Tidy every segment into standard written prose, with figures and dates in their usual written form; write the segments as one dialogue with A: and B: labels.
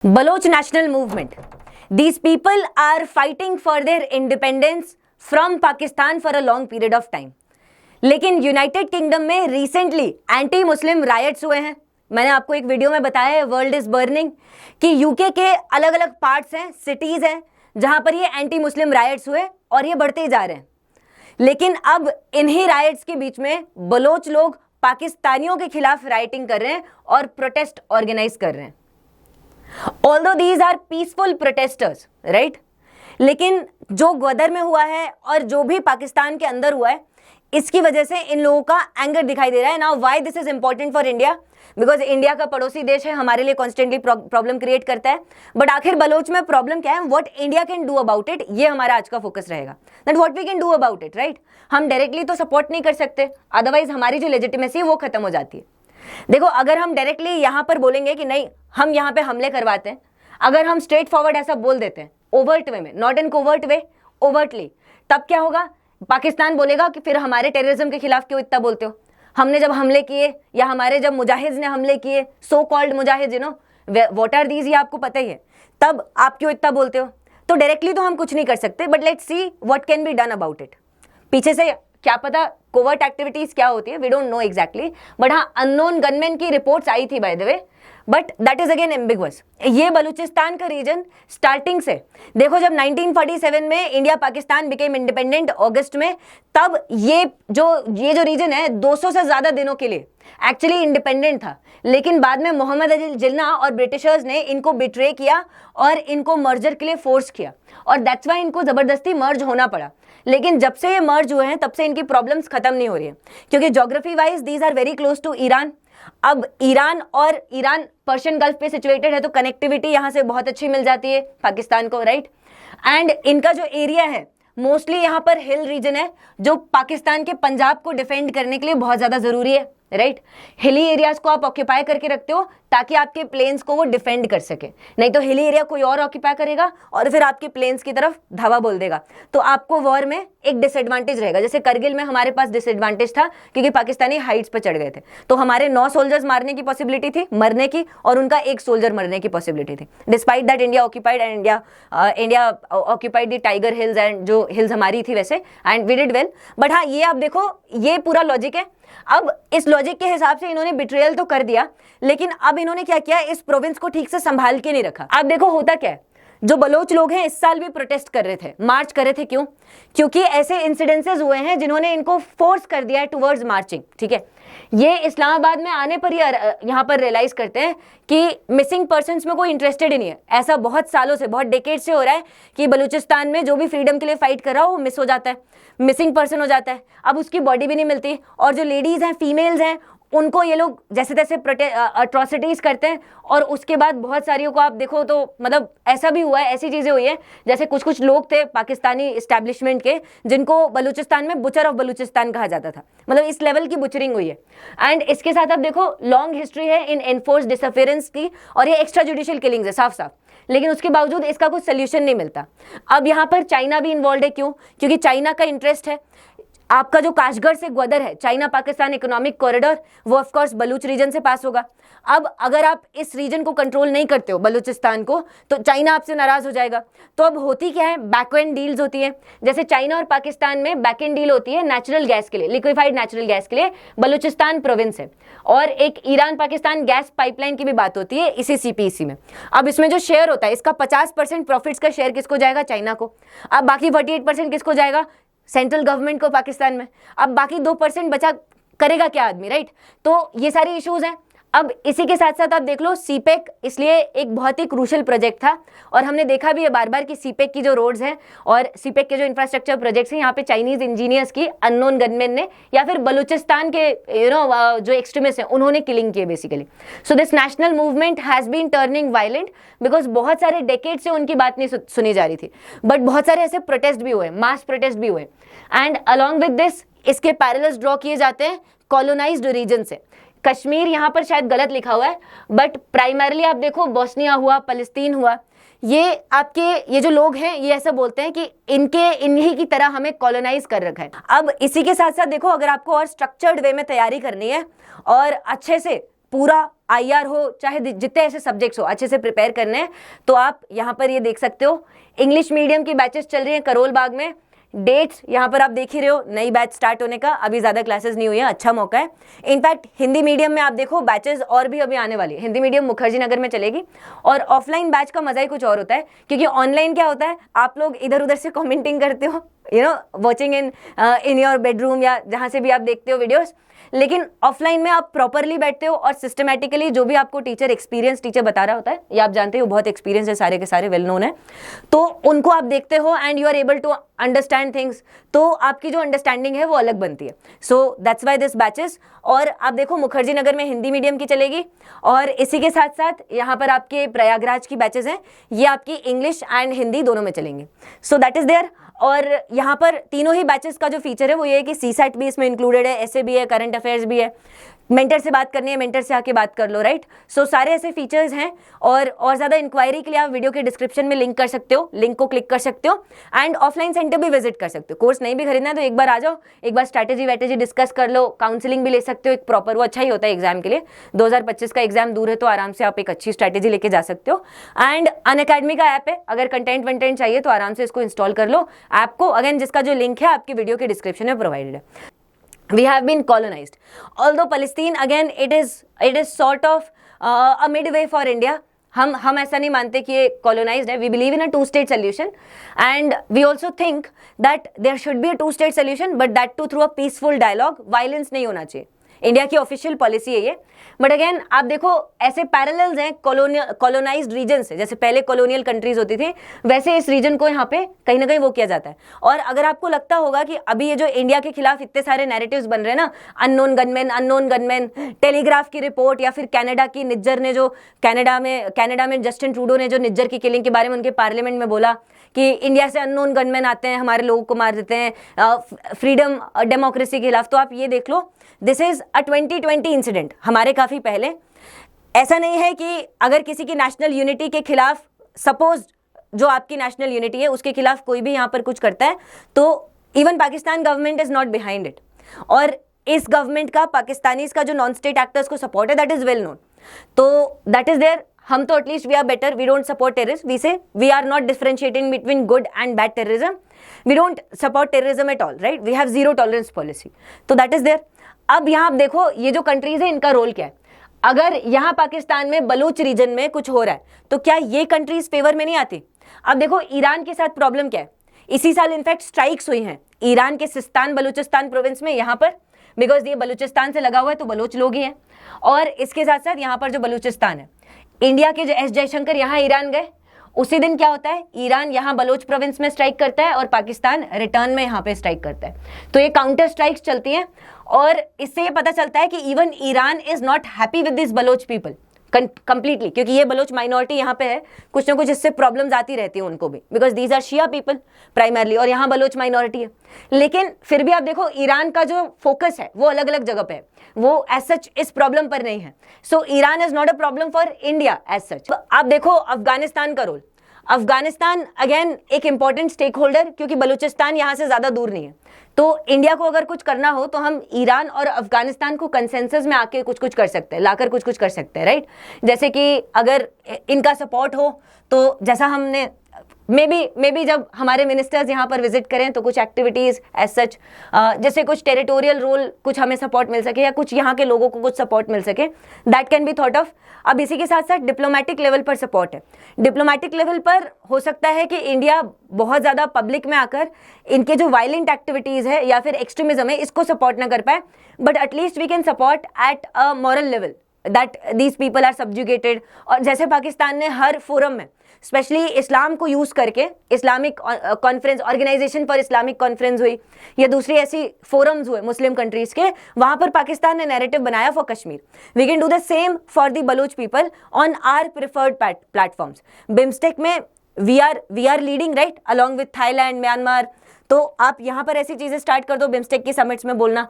A: Baloch national movement. These people are fighting for their independence from Pakistan for a long period of time. लेकिन United kingdom में recently anti Muslim rights हुए हैं. मैंने आपको एक video में बताया है वर्ल्ड इज बर्निंग कि यूके के अलग अलग पार्ट्स हैं, सिटीज हैं जहां पर ये एंटी मुस्लिम रायट्स हुए और ये बढ़ते ही जा रहे हैं. लेकिन अब इन्हीं रायट्स के बीच में बलोच लोग पाकिस्तानियों के खिलाफ राइटिंग कर रहे हैं और प्रोटेस्ट ऑर्गेनाइज कर रहे हैं. Although these are peaceful protesters, right? लेकिन जो ग्वादर में हुआ है और जो भी पाकिस्तान के अंदर हुआ है, इसकी वजह से इन लोगों का एंगर दिखाई दे रहा है. Now why this is important for India? Because India का पड़ोसी देश है, हमारे लिए कॉन्स्टेंटली प्रॉब्लम क्रिएट करता है. बट आखिर बलोच में प्रॉब्लम क्या है, what India can do about it, ये हमारा आज का फोकस रहेगा. That what we can do about it, right? हम डायरेक्टली तो सपोर्ट नहीं कर सकते, अदरवाइज हमारी जो लेजिटिमेसी है वो खत्म हो जाती है. देखो, अगर हम डायरेक्टली यहां पर बोलेंगे कि नहीं हम यहां पे हमले करवाते हैं, अगर हम स्ट्रेट फॉरवर्ड ऐसा बोल देते हैं ओवर्ट वे में, not in covert way, overtly, तब क्या होगा? पाकिस्तान बोलेगा कि फिर हमारे टेररिज्म के खिलाफ क्यों इतना बोलते हो? हमने जब हमले किए या हमारे जब मुजाहिद ने हमले किए, सो कॉल्ड मुजाहिद, you know what are these, ये आपको पता ही है, तब आप क्यों इतना बोलते हो? तो डायरेक्टली तो हम कुछ नहीं कर सकते, but let's see what can be done about it. पीछे से क्या पता कोवर्ट एक्टिविटीज क्या होती है, we don't know exactly, but हाँ अननोन गनमैन की रिपोर्ट्स आई थी by the way, but that is again ambiguous. ये बलूचिस्तान का रीजन स्टार्टिंग से देखो, जब 1947 में इंडिया पाकिस्तान बिकेम इंडिपेंडेंट अगस्त में, तब ये जो रीजन है 200 से ज्यादा दिनों के लिए एक्चुअली इंडिपेंडेंट था. लेकिन बाद में मोहम्मद अली जिन्ना और ब्रिटिशर्स ने इनको बिट्रे किया और इनको मर्जर के लिए फोर्स किया, और दैट्स वाई इनको जबरदस्ती मर्ज होना पड़ा. लेकिन जब से ये मर्ज हुए हैं तब से इनकी प्रॉब्लम्स खत्म नहीं हो रही है, क्योंकि geography wise these are very close to Iran. अब ईरान पर्शियन गल्फ पे सिचुएटेड है, तो कनेक्टिविटी यहाँ से बहुत अच्छी मिल जाती है पाकिस्तान को, राइट? एंड इनका जो एरिया है मोस्टली यहाँ पर हिल रीजन है, जो पाकिस्तान के पंजाब को डिफेंड करने के लिए बहुत ज्यादा जरूरी है, राइट? हिली एरियाज को आप ऑक्यूपाई करके रखते हो ताकि आपके प्लेन्स को वो डिफेंड कर सके, नहीं तो हिली एरिया कोई और ऑक्यूपाई करेगा और फिर आपके प्लेन्स की तरफ धावा बोल देगा, तो आपको वॉर में एक डिसएडवांटेज रहेगा. जैसे करगिल में हमारे पास डिसएडवांटेज था क्योंकि पाकिस्तानी हाइट्स पर चढ़ गए थे, तो हमारे 9 सोल्जर्स मारने की पॉसिबिलिटी थी, मरने की, और उनका 1 सोल्जर मरने की पॉसिबिलिटी थी. Despite that India occupied and India occupied the Tiger Hills and जो हिल्स हमारी थी वैसे, and we did well. But हाँ, ये आप देखो, ये पूरा लॉजिक है. अब इस लॉजिक के हिसाब से इन्होंने बिट्रेयल तो कर दिया, लेकिन अब इन्होंने क्या किया, इस प्रोविंस को ठीक से संभाल के नहीं रखा. अब देखो होता क्या है, जो बलोच लोग हैं इस साल भी प्रोटेस्ट कर रहे थे, मार्च कर रहे थे. क्यों? क्योंकि ऐसे इंसिडेंसेस हुए हैं जिन्होंने इनको फोर्स कर दिया है टुवर्ड्स मार्चिंग. ठीक है, ये इस्लामाबाद में आने पर यहाँ पर रियलाइज करते हैं कि मिसिंग पर्सन्स में कोई इंटरेस्टेड ही नहीं है. ऐसा बहुत सालों से, बहुत डेकेड से हो रहा है कि बलूचिस्तान में जो भी फ्रीडम के लिए फाइट कर रहा हो वो मिस हो जाता है, मिसिंग पर्सन हो जाता है. अब उसकी बॉडी भी नहीं मिलती, और जो लेडीज हैं, फीमेल्स हैं, उनको ये लोग जैसे तैसे अट्रॉसिटीज करते हैं. और उसके बाद बहुत सारियों को आप देखो तो मतलब ऐसा भी हुआ है, ऐसी चीजें हुई है जैसे कुछ लोग थे पाकिस्तानी इस्टेब्लिशमेंट के जिनको बलूचिस्तान में बुचर ऑफ बलूचिस्तान कहा जाता था. मतलब इस लेवल की बुचरिंग हुई है. एंड इसके साथ आप देखो लॉन्ग हिस्ट्री है इन एनफोर्स डिसअपियरेंस की, और ये एक्स्ट्रा जुडिशियल किलिंग्स है साफ साफ, लेकिन उसके बावजूद इसका कुछ सोल्यूशन नहीं मिलता. अब यहाँ पर चाइना भी इन्वॉल्व है. क्यों? क्योंकि चाइना का इंटरेस्ट है. आपका जो काशगढ़ से ग्वादर है, चाइना पाकिस्तान इकोनॉमिक कॉरिडोर, वो ऑफ कोर्स बलूच रीजन से पास होगा. अब अगर आप इस रीजन को कंट्रोल नहीं करते हो, बलूचिस्तान को, तो चाइना आपसे नाराज हो जाएगा. तो अब होती क्या है, बैकएंड डील्स होती है. जैसे चाइना और पाकिस्तान में बैकएंड डील होती है नेचुरल गैस के लिए, लिक्विफाइड नेचुरल गैस के लिए. बलूचिस्तान प्रोविंस है, और एक ईरान पाकिस्तान गैस पाइपलाइन की भी बात होती है इसी CPEC में. अब इसमें जो शेयर होता है, इसका 50% प्रॉफिट्स का शेयर किसको जाएगा? चाइना को. अब बाकी 48% किसको जाएगा? सेंट्रल गवर्नमेंट को पाकिस्तान में. अब बाकी 2% बचा करेगा क्या आदमी, राइट? तो ये सारी इश्यूज हैं. अब इसी के साथ साथ आप देख लो सीपेक इसलिए एक बहुत ही क्रूशल प्रोजेक्ट था, और हमने देखा भी है बार बार कि सीपेक की जो रोड्स हैं और सीपेक के जो इंफ्रास्ट्रक्चर प्रोजेक्ट्स हैं, यहाँ पे चाइनीज इंजीनियर्स की अननोन गनमैन ने या फिर बलूचिस्तान के जो एक्सट्रीमिस्ट हैं उन्होंने किलिंग की basically. So this national movement has been turning violent because बहुत सारे डेकेड से उनकी बात नहीं सुनी जा रही थी, बट बहुत सारे ऐसे प्रोटेस्ट भी हुए, मास प्रोटेस्ट भी हुए. एंड अलॉन्ग विद दिस इसके पैरेलल्स ड्रॉ किए जाते हैं कॉलोनाइज्ड रीजन से. कश्मीर यहाँ पर शायद गलत लिखा हुआ है, बट प्राइमरली आप देखो बोस्निया हुआ, फलस्तीन हुआ, ये आपके ये जो लोग हैं ये ऐसा बोलते हैं कि इन्हीं की तरह हमें कॉलोनाइज कर रखा है. अब इसी के साथ साथ देखो, अगर आपको और स्ट्रक्चर्ड वे में तैयारी करनी है और अच्छे से पूरा IR हो, चाहे जितने ऐसे सब्जेक्ट्स हो, अच्छे से प्रिपेयर करने हैं, तो आप यहाँ पर ये देख सकते हो। इंग्लिश मीडियम की बैचेस चल रही हैं करोल बाग में। डेट्स यहाँ पर आप देख ही रहे हो, नई बैच स्टार्ट होने का, अभी ज़्यादा क्लासेस नहीं हुई हैं, अच्छा मौका है। इनफैक्ट हिंदी मीडियम में आप देखो बैचेस और भी अभी आने वाली है। हिंदी मीडियम मुखर्जी नगर में चलेगी, और ऑफलाइन बैच का मजा ही कुछ और होता है, क्योंकि ऑनलाइन क्या होता है, आप लोग इधर उधर से कमेंटिंग करते हो, वॉचिंग इन योर बेडरूम या जहाँ से भी आप देखते हो वीडियोस, लेकिन ऑफलाइन में आप प्रॉपरली बैठते हो और सिस्टमैटिकली जो भी आपको एक्सपीरियंस टीचर बता रहा होता है, ये आप जानते हो बहुत एक्सपीरियंस है, सारे के सारे वेल नोन है, तो उनको आप देखते हो and you are able to understand things, तो आपकी जो अंडरस्टैंडिंग है वो अलग बनती है। So that's why this batches. और आप देखो मुखर्जी नगर में हिंदी मीडियम की चलेगी, और इसी के साथ साथ यहाँ पर आपके प्रयागराज की बैचेस हैं, ये आपकी इंग्लिश एंड हिंदी दोनों में चलेंगे। So that is there. और यहाँ पर तीनों ही बैचेस का जो फीचर है वो ये है कि CSAT भी इसमें इंक्लूडेड है, ऐसे भी है, करंट अफेयर्स भी है, मेंटर से बात करनी है मेंटर से आके बात कर लो, राइट। सो सारे ऐसे फीचर्स हैं। और ज़्यादा इंक्वायरी के लिए आप वीडियो के डिस्क्रिप्शन में लिंक कर सकते हो, लिंक को क्लिक कर सकते हो, एंड ऑफलाइन सेंटर भी विजिट कर सकते हो। कोर्स नहीं भी खरीदना है तो एक बार आ जाओ, एक बार स्ट्रैटेजी वैटेजी डिस्कस कर लो, काउंसलिंग भी ले सकते हो एक प्रॉपर, वो अच्छा ही होता है एग्जाम के लिए। 2025 का एग्जाम दूर है तो आराम से आप एक अच्छी स्ट्रैटेजी लेके जा सकते हो। एंड अनअकैडमी का ऐप है, अगर कंटेंट वंटेंट चाहिए तो आराम से इसको इंस्टॉल कर लो ऐप को, अगेन जिसका जो लिंक है आपकी वीडियो के डिस्क्रिप्शन में प्रोवाइडेड है। We have been colonized. Although Palestine again it is sort of a midway for India. हम ऐसा नहीं मानते कि ये colonized है. We believe in a two-state solution, and we also think that there should be a two-state solution, but that too through a peaceful dialogue. Violence नहीं होना चाहिए. इंडिया की ऑफिशियल पॉलिसी है ये। बट अगेन आप देखो ऐसे पैरेलल्स हैं कॉलोनाइज्ड रीजन से, जैसे पहले कॉलोनियल कंट्रीज होती थी, वैसे इस रीजन को यहाँ पे कहीं ना कहीं वो किया जाता है। और अगर आपको लगता होगा कि अभी ये जो इंडिया के खिलाफ इतने सारे नैरेटिव्स बन रहे हैं ना, अननोन गनमैन, टेलीग्राफ की रिपोर्ट, या फिर कनाडा की निज्जर ने जो कनाडा में जस्टिन ट्रूडो ने जो निज्जर की किलिंग के बारे में उनके पार्लियामेंट में बोला कि इंडिया से अननोन गनमैन आते हैं, हमारे लोगों को मार देते हैं, फ्रीडम डेमोक्रेसी के खिलाफ। तो आप ये देख लो, दिस इज अ 2020 इंसिडेंट, हमारे काफी पहले। ऐसा नहीं है कि अगर किसी की नेशनल यूनिटी के खिलाफ, सपोज जो आपकी नेशनल यूनिटी है उसके खिलाफ कोई भी यहाँ पर कुछ करता है, तो even Pakistan government is not behind it. और इस गवर्नमेंट का पाकिस्तानीज का जो नॉन स्टेट एक्टर्स को सपोर्ट है, दैट इज वेल नोन। तो दैट इज देयर। हम तो at least we are better, we don't support terrorist, we say we are not differentiating between good and bad terrorism, we don't support terrorism at all, right, we have zero tolerance policy. तो that is there. अब यहाँ आप देखो ये जो countries है इनका role क्या है। अगर यहाँ पाकिस्तान में बलूच रीजन में कुछ हो रहा है तो क्या ये कंट्रीज फेवर में नहीं आती? अब देखो ईरान के साथ प्रॉब्लम क्या है, इसी साल इनफैक्ट स्ट्राइक्स हुई हैं ईरान के सिस्तान बलूचिस्तान प्रोविंस में, यहाँ पर बिकॉज ये बलूचिस्तान से लगा हुआ है तो बलोच लोग ही हैं। और इसके साथ साथ यहाँ पर जो बलूचिस्तान है, इंडिया के जो एस जयशंकर यहाँ ईरान गए, उसी दिन क्या होता है, ईरान यहाँ बलोच प्रोविंस में स्ट्राइक करता है और पाकिस्तान रिटर्न में यहाँ पे स्ट्राइक करता है। तो ये काउंटर स्ट्राइक्स चलती हैं, और इससे ये पता चलता है कि even Iran is not happy with this Baloch people completely, क्योंकि ये बलोच माइनॉरिटी यहाँ पे है, कुछ ना कुछ इससे प्रॉब्लम्स आती रहती है उनको भी, because these are Shia people primarily, और यहाँ बलोच माइनॉरिटी है। लेकिन फिर भी आप देखो ईरान का जो फोकस है वो अलग अलग जगह पे है, वो एज सच इस प्रॉब्लम पर नहीं है। So Iran is not a problem for India as such. आप देखो अफगानिस्तान का रोल, अफगानिस्तान अगेन एक इंपॉर्टेंट स्टेक होल्डर, क्योंकि बलूचिस्तान यहाँ से ज्यादा दूर नहीं है। तो इंडिया को अगर कुछ करना हो तो हम ईरान और अफगानिस्तान को कंसेंसस में आके कुछ कुछ कर सकते हैं, लाकर कुछ कुछ कर सकते हैं, राइट। जैसे कि अगर इनका सपोर्ट हो तो जैसा हमने मे बी जब हमारे मिनिस्टर्स यहाँ पर विजिट करें तो कुछ एक्टिविटीज एज सच, जैसे कुछ टेरिटोरियल रोल कुछ हमें सपोर्ट मिल सके, या कुछ यहाँ के लोगों को कुछ सपोर्ट मिल सके, that can be thought of. अब इसी के साथ साथ डिप्लोमेटिक लेवल पर सपोर्ट है। डिप्लोमेटिक लेवल पर हो सकता है कि इंडिया बहुत ज़्यादा पब्लिक में आकर इनके जो वायलेंट एक्टिविटीज़ है या फिर एक्सट्रीमिज्म है इसको सपोर्ट ना कर पाए, but at least we can support at a moral level that these people are subjugated. और जैसे पाकिस्तान ने हर फोरम में स्पेशली इस्लाम को यूज़ करके, Islamic conference, organisation for Islamic conference हुई या दूसरी ऐसी फोरम्स हुए मुस्लिम कंट्रीज़ के, वहाँ पर पाकिस्तान ने नैरेटिव बनाया for Kashmir. We can do the same for the Baloch people on our preferred platforms. BIMSTEC में we are leading, right, along with Thailand, Myanmar. तो आप यहाँ पर ऐसी चीज़ें स्टार्ट कर दो, बिम्स्टेक की समिट्स में बोलना,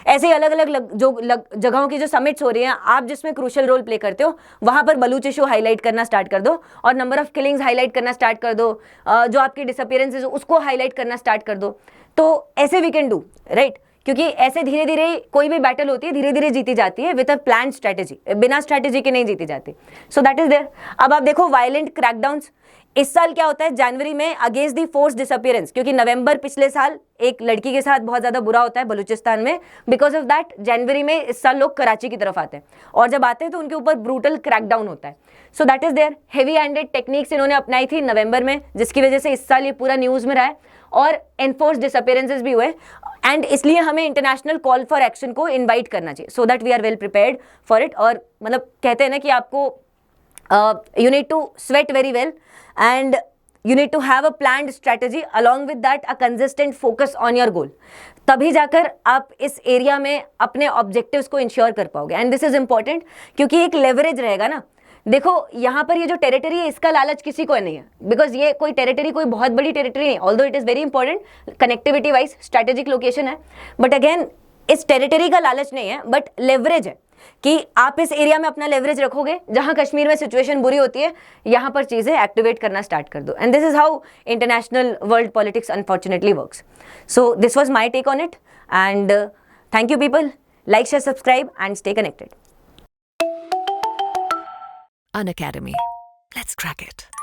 A: ऐसे ही अलग अलग जगहों की जो समिट्स हो रही हैं, आप जिसमें क्रूशियल रोल प्ले करते हो, वहाँ पर बलूच इशू हाईलाइट करना स्टार्ट कर दो, और नंबर ऑफ किलिंग्स हाईलाइट करना स्टार्ट कर दो, जो आपकी डिसअपियरेंसेस उसको हाईलाइट करना स्टार्ट कर दो। तो ऐसे वी कैन डू, राइट, क्योंकि ऐसे धीरे धीरे कोई भी बैटल होती है धीरे धीरे जीती जाती है विद अ प्लान स्ट्रेटेजी, बिना स्ट्रेटेजी के नहीं जीती जाती। So that is there. अब आप देखो वायलेंट क्रैकडाउन्स इस साल क्या होता है जनवरी में अगेंस्ट दी फोर्स डिसअपियरेंस, क्योंकि नवंबर पिछले साल एक लड़की के साथ बहुत ज्यादा बुरा होता है बलूचिस्तान में, बिकॉज ऑफ दैट जनवरी में इस साल लोग कराची की तरफ आते हैं और जब आते हैं तो उनके ऊपर ब्रूटल क्रैकडाउन होता है। So that is there. Heavy handed techniques इन्होंने अपनाई थी नवंबर में, जिसकी वजह से इस साल ये पूरा न्यूज में रहा है और एनफोर्स डिसअपियरेंसेस भी हुए, एंड इसलिए हमें इंटरनेशनल कॉल फॉर एक्शन को इन्वाइट करना चाहिए so that we are well prepared for it. और मतलब कहते हैं ना कि आपको you need to sweat very well and you need to have a planned strategy along with that a consistent focus on your goal, तभी जाकर आप इस एरिया में अपने ऑब्जेक्टिव्स को इंश्योर कर पाओगे। एंड दिस इज इंपॉर्टेंट क्योंकि एक लेवरेज रहेगा ना। देखो यहाँ पर ये जो टेरिटरी है इसका लालच किसी को नहीं है, बिकॉज ये कोई टेरिटरी कोई बहुत बड़ी टेरिटरी नहीं, although it is very important connectivity wise strategic location है, बट अगेन इस टेरिटरी का लालच नहीं है, बट लेवरेज है कि आप इस एरिया में अपना लेवरेज रखोगे, जहां कश्मीर में सिचुएशन बुरी होती है यहां पर चीजें एक्टिवेट करना स्टार्ट कर दो। And this is how international world politics unfortunately works. So this was my take on it and thank you people. Like, share, subscribe and stay connected.
B: An Academy. Let's crack it.